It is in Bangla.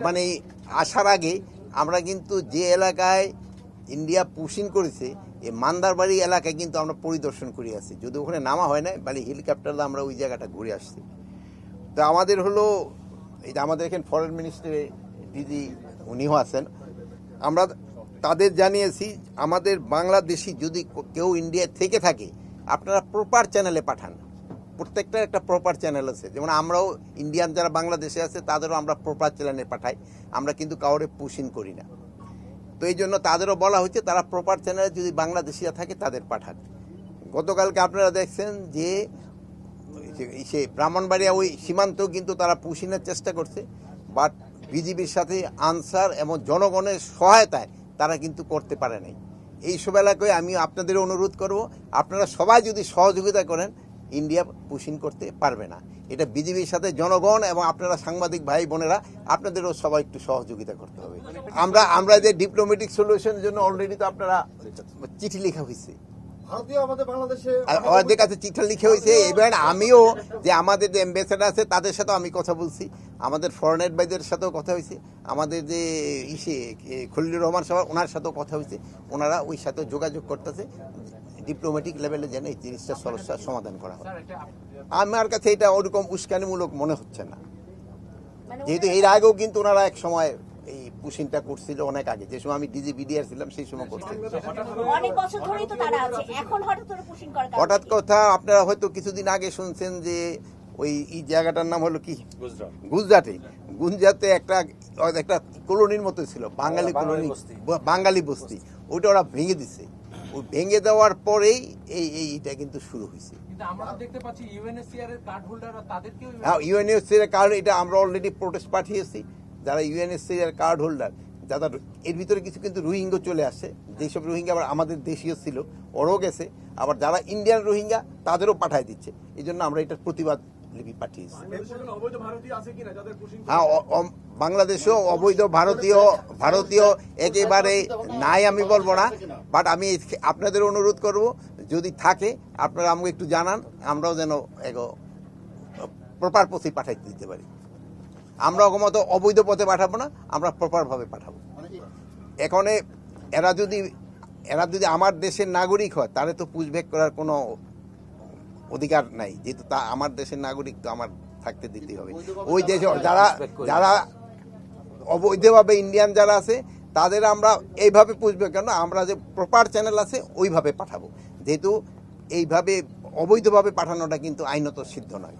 মানে আসার আগে আমরা কিন্তু যে এলাকায় ইন্ডিয়া পুশিং করেছে এই মান্দারবাড়ি এলাকায় কিন্তু আমরা পরিদর্শন করে আসছি, যদি ওখানে নামা হয় না মানে হেলিকপ্টারে আমরা ওই জায়গাটা ঘুরে আসছি। তো আমাদের হলো এই যে আমাদের এখানে ফরেন মিনিস্টার দিদি উনিও আছেন, আমরা তাদের জানিয়েছি আমাদের বাংলাদেশি যদি কেউ ইন্ডিয়া থেকে থাকে আপনারা প্রপার চ্যানেলে পাঠান। প্রত্যেকটার একটা প্রপার চ্যানেল আছে, যেমন আমরাও ইন্ডিয়ান যারা বাংলাদেশে আছে তাদেরও আমরা প্রপার চ্যানেলে পাঠাই, আমরা কিন্তু কাউরে পুশিং করি না। তো এই জন্য তাদেরও বলা হচ্ছে তারা প্রপার চ্যানেলে যদি বাংলাদেশিরা থাকে তাদের পাঠান। গতকালকে আপনারা দেখছেন যে সে ব্রাহ্মণবাড়িয়া ওই সীমান্তেও কিন্তু তারা পুশিংয়ের চেষ্টা করছে, বাট বিজিবির সাথে আনসার এবং জনগণের সহায়তায় তারা কিন্তু করতে পারে নাই। এইসব এলাকায় আমি আপনাদের অনুরোধ করব আপনারা সবাই যদি সহযোগিতা করেন ইন্ডিয়া পুশিং করতে পারবে না। এটা বিজেপির সাথে জনগণ এবং আপনারা সাংবাদিক ভাই বোনেরা আপনাদেরও সবাই একটু সহযোগিতা করতে হবে। আমরা যে ডিপ্লোম্যাটিক সলিউশনের জন্য অলরেডি তো আপনারা চিঠি লেখা হয়েছে, আমাদের কাছে চিঠি লিখে হয়েছে। এবার আমিও যে আমাদের যে অ্যাম্বাসেডার আছে তাদের সাথেও আমি কথা বলছি, আমাদের ফরেন অ্যাডভাইজারের সাথেও কথা হয়েছে, আমাদের যে খলিলুর রহমান সাহেব ওনার সাথেও কথা হয়েছে, ওনারা ওই সাথেও যোগাযোগ করতেছে ডিপ্লোম্যাটিক লেভেলে যেন এই জিনিসটা সমস্যার সমাধান করা হয়। আমার কাছে এটা ওরকম উস্কানিমূলক মনে হচ্ছে না, যেহেতু এর আগেও কিন্তু ওনারা এক সময় এই পুশিংটা করছিল অনেক আগে, যে সময় আমি ডিজিবিডিআর ছিলাম সেই সময় করছিল। হঠাৎ কথা আপনারা হয়তো কিছুদিন আগে শুনছেন যে ওই জায়গাটার নাম হলো কি গুজরাটে একটা কলোনির মতো ছিল, বাঙালি কলোনি, বাঙালি বস্তি, ওইটা ওরা ভেঙে দিছে। ওই ভেঙে দেওয়ার পরেই এইটা কিন্তু শুরু হয়েছে। ইউএনএসসিআর কার্ড এটা আমরা অলরেডি প্রোটেস্ট পাঠিয়েছি, যারা ইউএনএসসিআর কার্ড হোল্ডার যারা এর ভিতরে কিছু কিন্তু রোহিঙ্গা চলে আসে, যেসব রোহিঙ্গা আবার আমাদের দেশীয় ছিল ওরাও গেছে, আবার যারা ইন্ডিয়ান রোহিঙ্গা তাদেরও পাঠায় দিচ্ছে। এই জন্য আমরা এটার প্রতিবাদ লিপি পাঠিয়েছি। হ্যাঁ, বাংলাদেশেও অবৈধ ভারতীয় একেবারে নাই আমি বলবো না, বাট আমি আপনাদের অনুরোধ করব যদি থাকে আপনারা আমাকে একটু জানান, আমরাও যেন প্রপার পথে পাঠাইতে দিতে পারি। আমরা মতো অবৈধ পথে পাঠাবো না, আমরা প্রপারভাবে পাঠাবো। এখন এরা যদি আমার দেশের নাগরিক হয় তাহলে তো পুশব্যাক করার কোনো অধিকার নাই, যেহেতু তা আমার দেশের নাগরিক তো আমার থাকতে দিতে হবে। ওই দেশে যারা অবৈধভাবে ইন্ডিয়ান যারা আছে তাদের আমরা এইভাবে পুষবে কেন, আমরা যে প্রপার চ্যানেল আছে ওইভাবে পাঠাবো, যেহেতু এইভাবে অবৈধভাবে পাঠানোটা কিন্তু আইনত সিদ্ধ নয়।